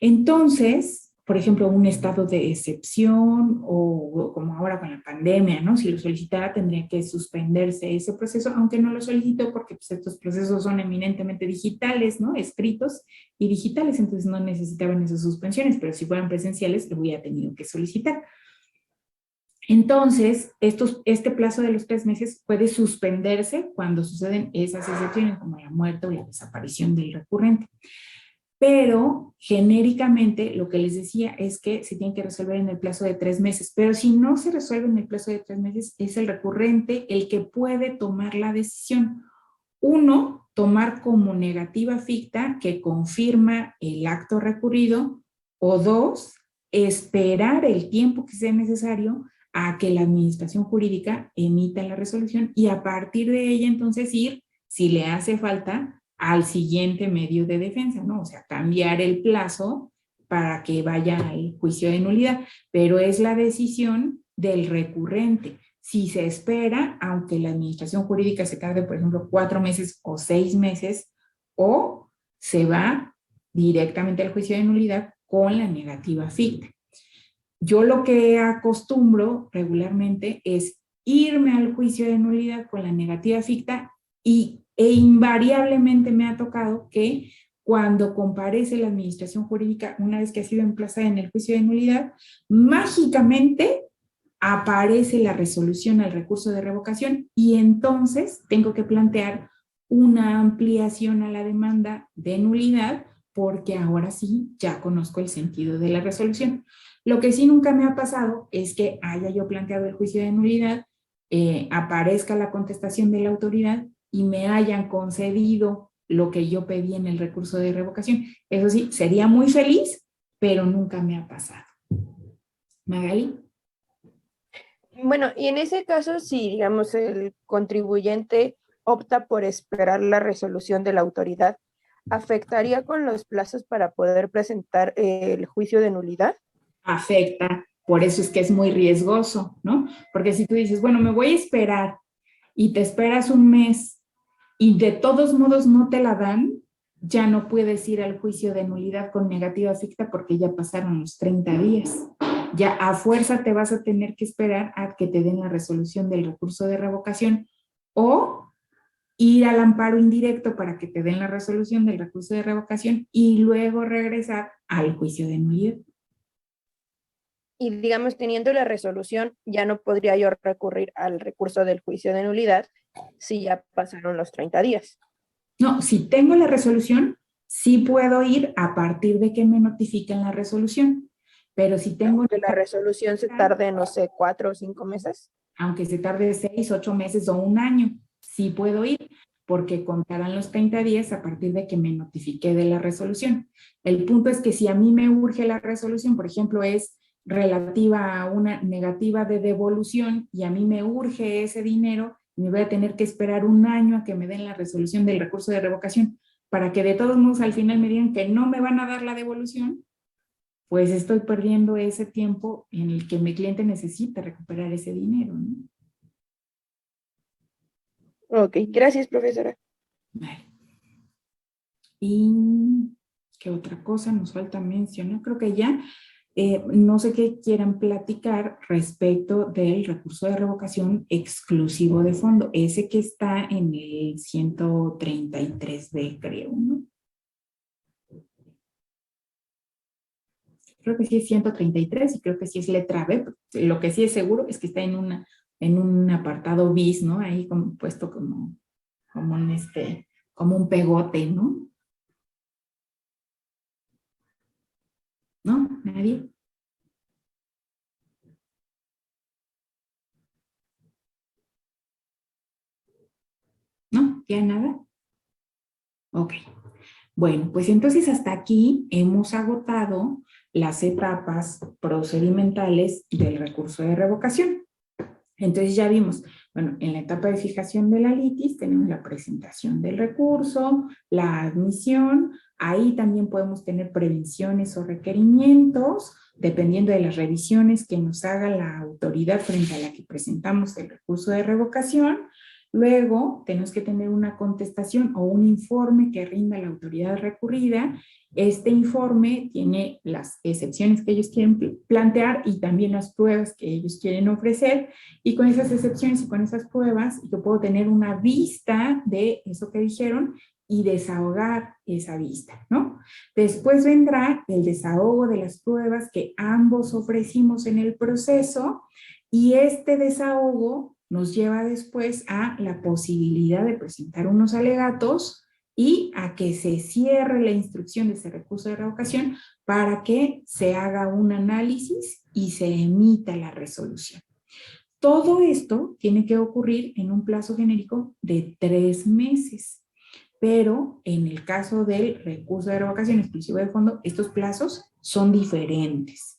Entonces, por ejemplo, un estado de excepción o como ahora con la pandemia, ¿no? Si lo solicitara tendría que suspenderse ese proceso, aunque no lo solicitó porque pues, estos procesos son eminentemente digitales, ¿no? Escritos y digitales, entonces no necesitaban esas suspensiones, pero si fueran presenciales lo hubiera tenido que solicitar. Entonces, este plazo de los 3 meses puede suspenderse cuando suceden esas excepciones, como la muerte o la desaparición del recurrente. Pero genéricamente lo que les decía es que se tiene que resolver en el plazo de 3 meses, pero si no se resuelve en el plazo de 3 meses, es el recurrente el que puede tomar la decisión. Uno, tomar como negativa ficta que confirma el acto recurrido, o 2, esperar el tiempo que sea necesario a que la administración jurídica emita la resolución y a partir de ella entonces ir, si le hace falta, al siguiente medio de defensa, ¿no? O sea, cambiar el plazo para que vaya al juicio de nulidad, pero es la decisión del recurrente. Si se espera, aunque la administración jurídica se tarde, por ejemplo, 4 meses o 6 meses, o se va directamente al juicio de nulidad con la negativa ficta. Yo lo que acostumbro regularmente es irme al juicio de nulidad con la negativa ficta e invariablemente me ha tocado que cuando comparece la administración jurídica, una vez que ha sido emplazada en el juicio de nulidad, mágicamente aparece la resolución al recurso de revocación y entonces tengo que plantear una ampliación a la demanda de nulidad porque ahora sí ya conozco el sentido de la resolución. Lo que sí nunca me ha pasado es que haya yo planteado el juicio de nulidad, aparezca la contestación de la autoridad y me hayan concedido lo que yo pedí en el recurso de revocación. Eso sí, sería muy feliz, pero nunca me ha pasado. Magali. Bueno, y en ese caso, si digamos el contribuyente opta por esperar la resolución de la autoridad, ¿afectaría con los plazos para poder presentar el juicio de nulidad? Afecta, por eso es que es muy riesgoso, ¿no? Porque si tú dices, bueno, me voy a esperar y te esperas un mes y de todos modos no te la dan, ya no puedes ir al juicio de nulidad con negativa ficta porque ya pasaron los 30 días. Ya a fuerza te vas a tener que esperar a que te den la resolución del recurso de revocación o ir al amparo indirecto para que te den la resolución del recurso de revocación y luego regresar al juicio de nulidad. Y digamos, teniendo la resolución, ya no podría yo recurrir al recurso del juicio de nulidad si ya pasaron los 30 días. No, si tengo la resolución, sí puedo ir a partir de que me notifiquen la resolución. Pero si tengo... Aunque la resolución se tarde, no sé, 4 o 5 meses. Aunque se tarde 6, 8 meses o un año, sí puedo ir, porque contarán los 30 días a partir de que me notifique de la resolución. El punto es que si a mí me urge la resolución, por ejemplo, es relativa a una negativa de devolución y a mí me urge ese dinero, me voy a tener que esperar un año a que me den la resolución del recurso de revocación para que de todos modos al final me digan que no me van a dar la devolución, pues estoy perdiendo ese tiempo en el que mi cliente necesita recuperar ese dinero, ¿no? Ok, gracias, profesora. Vale. ¿Y qué otra cosa nos falta mencionar? Creo que ya, no sé qué quieran platicar respecto del recurso de revocación exclusivo de fondo, ese que está en el 133B, creo, ¿no? Creo que sí es 133 y creo que sí es letra B. Lo que sí es seguro es que está en un apartado bis, ¿no? Ahí como puesto como un pegote, ¿no? ¿No? ¿Nadie? ¿No? ¿Ya nada? Ok. Bueno, pues entonces hasta aquí hemos agotado las etapas procedimentales del recurso de revocación. Entonces ya vimos, bueno, en la etapa de fijación de la litis tenemos la presentación del recurso, la admisión, ahí también podemos tener prevenciones o requerimientos, dependiendo de las revisiones que nos haga la autoridad frente a la que presentamos el recurso de revocación. Luego tenemos que tener una contestación o un informe que rinda la autoridad recurrida. Este informe tiene las excepciones que ellos quieren plantear y también las pruebas que ellos quieren ofrecer. Y con esas excepciones y con esas pruebas, yo puedo tener una vista de eso que dijeron y desahogar esa vista, ¿no? Después vendrá el desahogo de las pruebas que ambos ofrecimos en el proceso y este desahogo nos lleva después a la posibilidad de presentar unos alegatos y a que se cierre la instrucción de ese recurso de revocación para que se haga un análisis y se emita la resolución. Todo esto tiene que ocurrir en un plazo genérico de 3 meses, pero en el caso del recurso de revocación exclusivo de fondo, estos plazos son diferentes.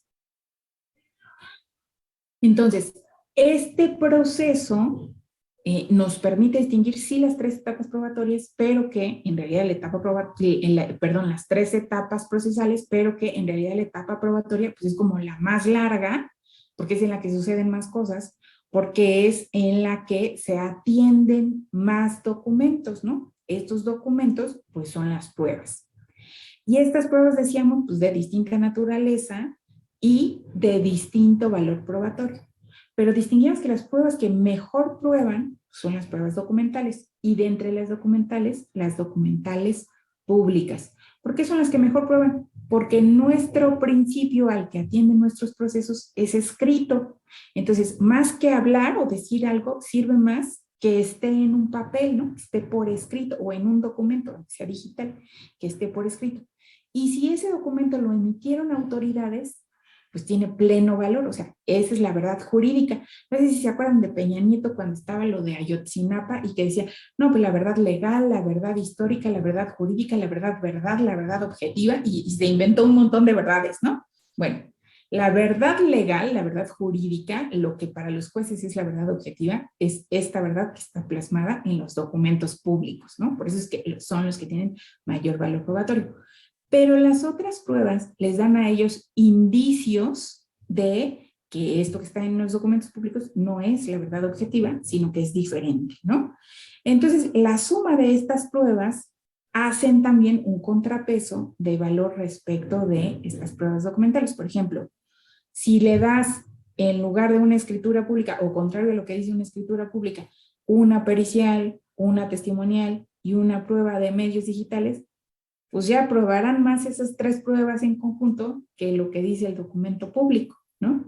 Entonces, este proceso nos permite distinguir sí las 3 etapas probatorias, pero que en realidad la etapa las 3 etapas procesales, pero que en realidad la etapa probatoria pues es como la más larga, porque es en la que suceden más cosas, porque es en la que se atienden más documentos, ¿no? Estos documentos pues son las pruebas. Y estas pruebas, decíamos, pues de distinta naturaleza y de distinto valor probatorio. Pero distinguimos que las pruebas que mejor prueban son las pruebas documentales y de entre las documentales públicas. ¿Por qué son las que mejor prueban? Porque nuestro principio al que atienden nuestros procesos es escrito. Entonces, más que hablar o decir algo, sirve más que esté en un papel, ¿no? Que esté por escrito o en un documento, aunque sea digital, que esté por escrito. Y si ese documento lo emitieron autoridades, pues tiene pleno valor, o sea, esa es la verdad jurídica. No sé si se acuerdan de Peña Nieto cuando estaba lo de Ayotzinapa y que decía, no, pues la verdad legal, la verdad histórica, la verdad jurídica, la verdad objetiva, y se inventó un montón de verdades, ¿no? Bueno, la verdad legal, la verdad jurídica, lo que para los jueces es la verdad objetiva, es esta verdad que está plasmada en los documentos públicos, ¿no? Por eso es que son los que tienen mayor valor probatorio. Pero las otras pruebas les dan a ellos indicios de que esto que está en los documentos públicos no es la verdad objetiva, sino que es diferente, ¿no? Entonces, la suma de estas pruebas hacen también un contrapeso de valor respecto de estas pruebas documentales. Por ejemplo, si le das en lugar de una escritura pública, o contrario a lo que dice una escritura pública, una pericial, una testimonial y una prueba de medios digitales, pues ya aprobarán más esas 3 pruebas en conjunto que lo que dice el documento público, ¿no?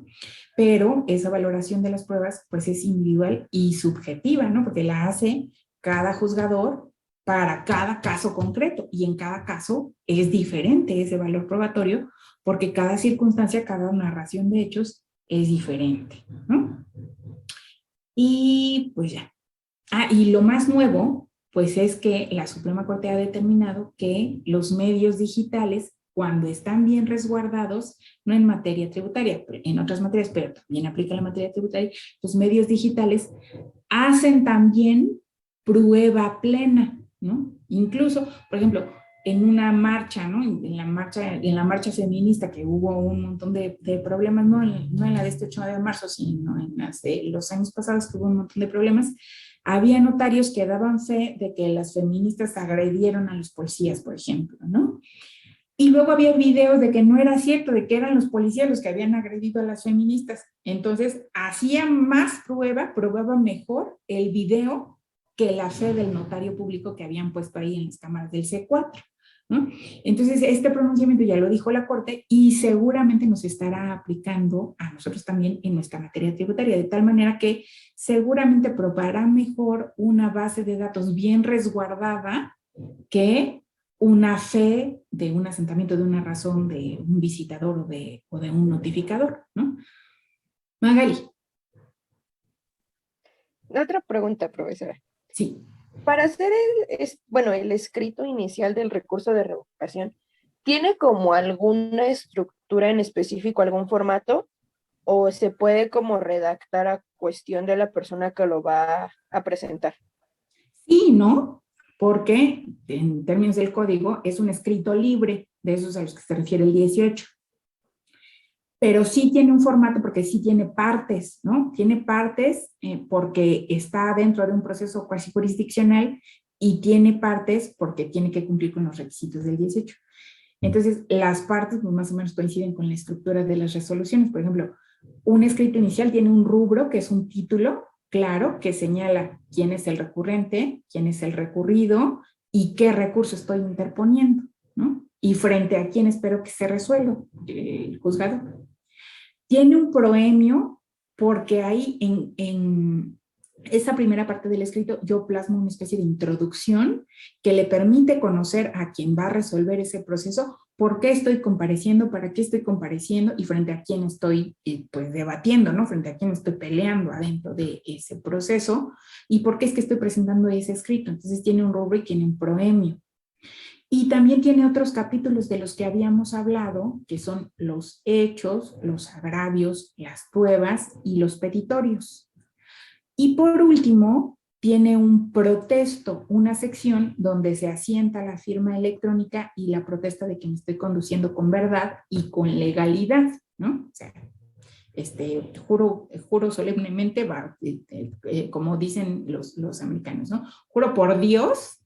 Pero esa valoración de las pruebas pues es individual y subjetiva, ¿no? Porque la hace cada juzgador para cada caso concreto y en cada caso es diferente ese valor probatorio porque cada circunstancia, cada narración de hechos es diferente, ¿no? Y pues ya. Y lo más nuevo pues es que la Suprema Corte ha determinado que los medios digitales, cuando están bien resguardados, no en materia tributaria, en otras materias, pero también aplica la materia tributaria, los medios digitales hacen también prueba plena, ¿no? Incluso, por ejemplo, en una marcha, ¿no? En la marcha feminista, que hubo un montón de problemas, no en la de este 8 de marzo, sino en las de los años pasados, que hubo un montón de problemas, había notarios que daban fe de que las feministas agredieron a los policías, por ejemplo, ¿no? Y luego había videos de que no era cierto, de que eran los policías los que habían agredido a las feministas. Entonces, hacía más probaba mejor el video que la fe del notario público que habían puesto ahí en las cámaras del C4, ¿no? Entonces, este pronunciamiento ya lo dijo la Corte y seguramente nos estará aplicando a nosotros también en nuestra materia tributaria, de tal manera que seguramente probará mejor una base de datos bien resguardada que una fe de un asentamiento, de una razón, de un visitador o de un notificador, ¿no? Magali. Otra pregunta, profesora. Sí. Para hacer el escrito inicial del recurso de revocación, ¿tiene como alguna estructura en específico, algún formato? ¿O se puede como redactar a cuestión de la persona que lo va a presentar? Sí, ¿no? Porque en términos del código es un escrito libre, de esos a los que se refiere el 18. Pero sí tiene un formato porque sí tiene partes, ¿no? Tiene partes porque está dentro de un proceso cuasi jurisdiccional y tiene partes porque tiene que cumplir con los requisitos del 18. Entonces, las partes pues, más o menos coinciden con la estructura de las resoluciones. Por ejemplo, un escrito inicial tiene un rubro que es un título claro que señala quién es el recurrente, quién es el recurrido y qué recurso estoy interponiendo, ¿no? Y frente a quién espero que se resuelva el juzgado. Tiene un proemio porque ahí en esa primera parte del escrito yo plasmo una especie de introducción que le permite conocer a quien va a resolver ese proceso por qué estoy compareciendo, para qué estoy compareciendo y frente a quién estoy pues debatiendo, ¿no? Frente a quién estoy peleando adentro de ese proceso y por qué es que estoy presentando ese escrito. Entonces tiene un rubro y tiene un proemio. Y también tiene otros capítulos de los que habíamos hablado, que son los hechos, los agravios, las pruebas y los petitorios. Y por último, tiene un protesto, una sección donde se asienta la firma electrónica y la protesta de que me estoy conduciendo con verdad y con legalidad, ¿no? O sea, juro solemnemente, como dicen los americanos, ¿no? Juro por Dios.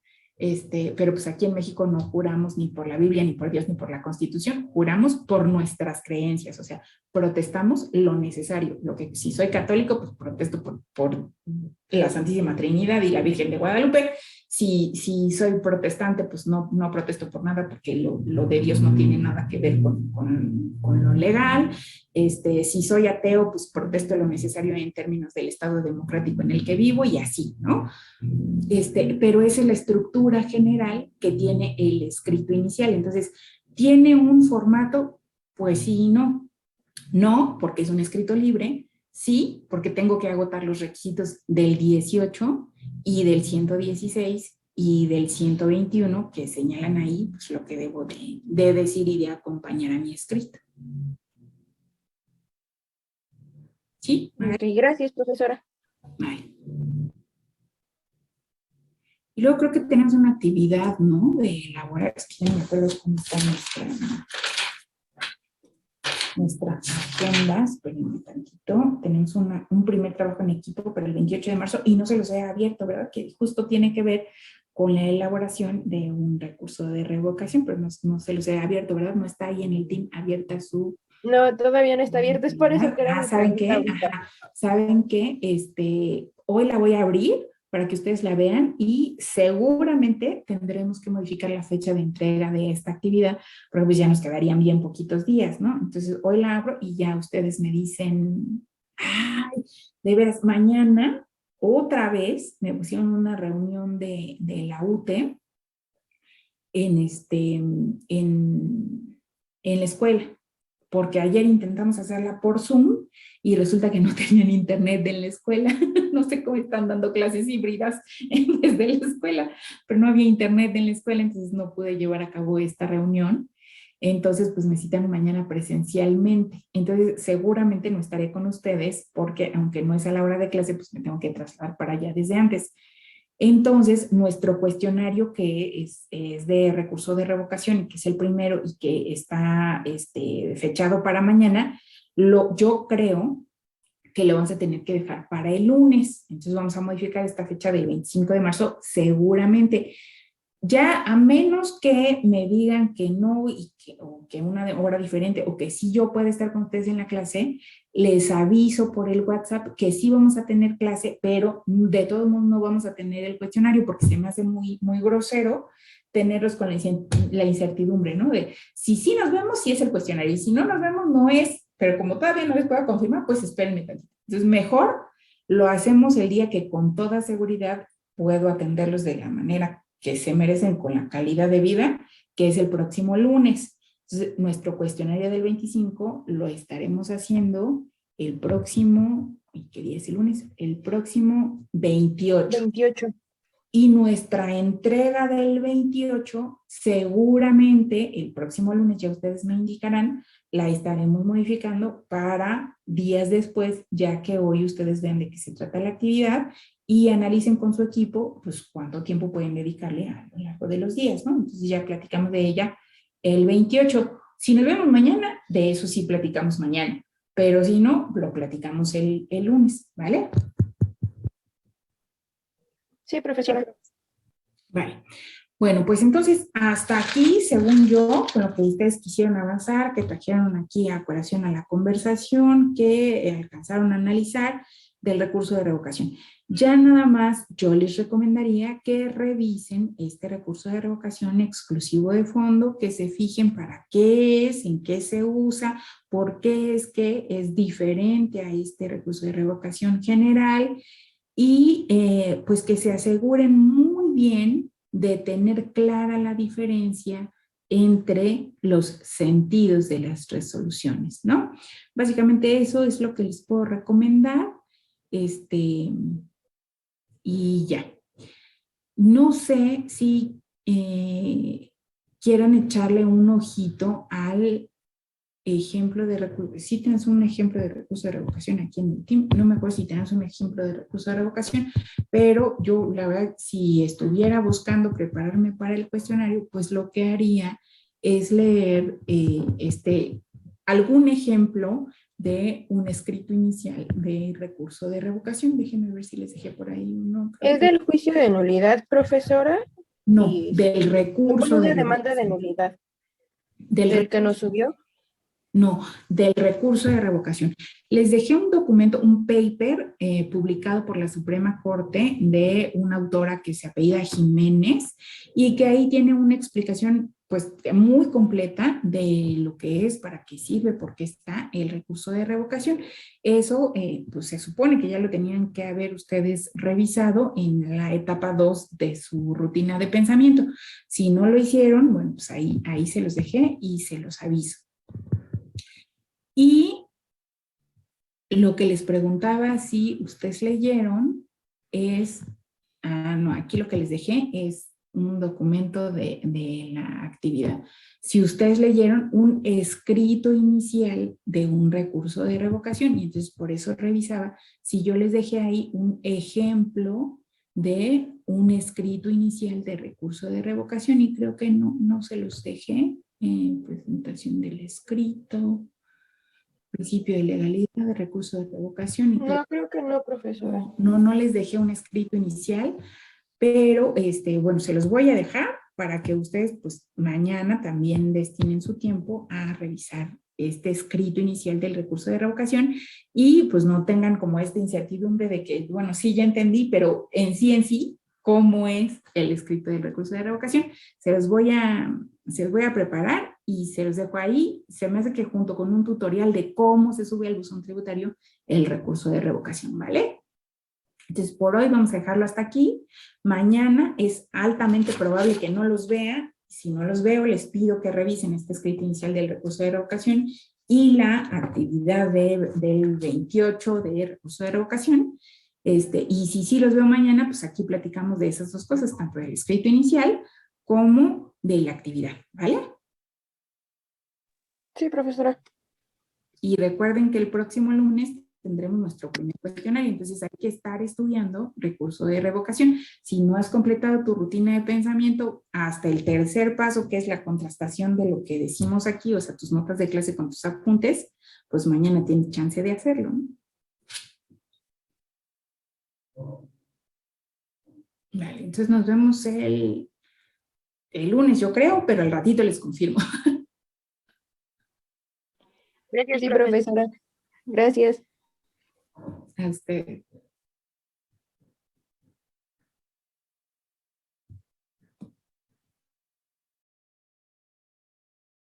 Pero pues aquí en México no juramos ni por la Biblia, ni por Dios, ni por la Constitución, juramos por nuestras creencias, o sea, protestamos lo necesario. Lo que si soy católico, pues protesto por la Santísima Trinidad y la Virgen de Guadalupe. Si soy protestante, pues no protesto por nada porque lo de Dios no tiene nada que ver con lo legal. Si soy ateo, pues protesto lo necesario en términos del Estado democrático en el que vivo y así, ¿no? Pero esa es la estructura general que tiene el escrito inicial. Entonces, ¿tiene un formato? Pues sí y no. No, porque es un escrito libre. Sí, porque tengo que agotar los requisitos del 18 y del 116 y del 121 que señalan ahí pues, lo que debo de decir y de acompañar a mi escrito. ¿Sí? Gracias, profesora. Vale. Y luego creo que tenemos una actividad, ¿no? De elaborar, es que ya no me acuerdo cómo está nuestra agenda. Espérenme tantito. Tenemos un primer trabajo en equipo para el 28 de marzo y no se los he abierto, ¿verdad? Que justo tiene que ver con la elaboración de un recurso de revocación, pero no se los he abierto, ¿verdad? No está ahí en el team abierta su... No, todavía no está abierta, es por eso que era mi ¿saben qué? pregunta. ¿Saben qué? Hoy la voy a abrir para que ustedes la vean y seguramente tendremos que modificar la fecha de entrega de esta actividad porque pues ya nos quedarían bien poquitos días, ¿no? Entonces hoy la abro y ya ustedes me dicen, ay, de veras, mañana otra vez me pusieron una reunión de la UTE en la escuela, porque ayer intentamos hacerla por Zoom y resulta que no tenían internet en la escuela. No sé cómo están dando clases híbridas desde la escuela, pero no había internet en la escuela, entonces no pude llevar a cabo esta reunión. Entonces, pues me citan mañana presencialmente. Entonces, seguramente no estaré con ustedes porque, aunque no es a la hora de clase, pues me tengo que trasladar para allá desde antes. Entonces, nuestro cuestionario, que es de recurso de revocación y que es el primero y que está fechado para mañana, yo creo que lo vamos a tener que dejar para el lunes. Entonces vamos a modificar esta fecha del 25 de marzo seguramente. Ya a menos que me digan que no o que una hora diferente o que sí yo pueda estar con ustedes en la clase, les aviso por el WhatsApp que sí vamos a tener clase, pero de todos modos no vamos a tener el cuestionario porque se me hace muy, muy grosero tenerlos con la incertidumbre, ¿no? De si sí nos vemos, sí es el cuestionario, y si no nos vemos, no es, pero como todavía no les puedo confirmar, pues espérenme tantito. Entonces, mejor lo hacemos el día que con toda seguridad puedo atenderlos de la manera que se merecen con la calidad de vida, que es el próximo lunes. Entonces, nuestro cuestionario del 25 lo estaremos haciendo el próximo, ¿qué día es el lunes? El próximo 28. 28. Y nuestra entrega del 28, seguramente el próximo lunes, ya ustedes me indicarán, la estaremos modificando para días después, ya que hoy ustedes vean de qué se trata la actividad y analicen con su equipo, pues, cuánto tiempo pueden dedicarle a lo largo de los días, ¿no? Entonces ya platicamos de ella el 28. Si nos vemos mañana, de eso sí platicamos mañana, pero si no, lo platicamos el lunes, ¿vale? Sí, profesora. Vale. Bueno, pues entonces hasta aquí, según yo, con lo que ustedes quisieron avanzar, que trajeron aquí a colación a la conversación, que alcanzaron a analizar del recurso de revocación. Ya nada más yo les recomendaría que revisen este recurso de revocación exclusivo de fondo, que se fijen para qué es, en qué se usa, por qué es que es diferente a este recurso de revocación general, y pues que se aseguren muy bien de tener clara la diferencia entre los sentidos de las resoluciones, ¿no? Básicamente eso es lo que les puedo recomendar, y ya. No sé si quieran echarle un ojito al ejemplo de recurso. Si tienes un ejemplo de recurso de revocación aquí en el team, no me acuerdo si tienes un ejemplo de recurso de revocación, pero yo, la verdad, si estuviera buscando prepararme para el cuestionario, pues lo que haría es leer algún ejemplo de un escrito inicial de recurso de revocación. Déjenme ver si les dejé por ahí uno. ¿Es del juicio de nulidad, profesora? No, Y del recurso una de demanda de revocación. nulidad. Del ¿Del que nos subió? No, del recurso de revocación. Les dejé un documento, un paper publicado por la Suprema Corte de una autora que se apellida Jiménez y que ahí tiene una explicación pues muy completa de lo que es, para qué sirve, por qué está el recurso de revocación. Eso pues se supone que ya lo tenían que haber ustedes revisado en la etapa 2 de su rutina de pensamiento. Si no lo hicieron, bueno, pues ahí se los dejé y se los aviso. Y lo que les preguntaba si ustedes leyeron es, no, aquí lo que les dejé es un documento de la actividad. Si ustedes leyeron un escrito inicial de un recurso de revocación, y entonces por eso revisaba si yo les dejé ahí un ejemplo de un escrito inicial de recurso de revocación, y creo que no se los dejé. Presentación del escrito, principio de legalidad, de recurso de revocación. Y No, creo que no, profesora. no les dejé un escrito inicial, pero bueno, se los voy a dejar para que ustedes pues mañana también destinen su tiempo a revisar este escrito inicial del recurso de revocación y pues no tengan como esta incertidumbre de que, bueno, sí, ya entendí, pero en sí, ¿cómo es el escrito del recurso de revocación? Se los voy a preparar y se los dejo ahí. Se me hace que junto con un tutorial de cómo se sube al buzón tributario el recurso de revocación, ¿vale? Entonces, por hoy vamos a dejarlo hasta aquí. Mañana es altamente probable que no los vea. Si no los veo, les pido que revisen este escrito inicial del recurso de revocación y la actividad del 28 de recurso de revocación. Y si sí los veo mañana, pues aquí platicamos de esas dos cosas, tanto del escrito inicial como de la actividad, ¿vale? Sí, profesora. Y recuerden que el próximo lunes tendremos nuestro primer cuestionario. Entonces hay que estar estudiando recurso de revocación. Si no has completado tu rutina de pensamiento hasta el tercer paso, que es la contrastación de lo que decimos aquí, o sea, tus notas de clase con tus apuntes, pues mañana tienes chance de hacerlo, ¿no? Vale, entonces nos vemos el lunes, yo creo, pero al ratito les confirmo. Gracias, Sí, profesor. profesora. Gracias. A usted.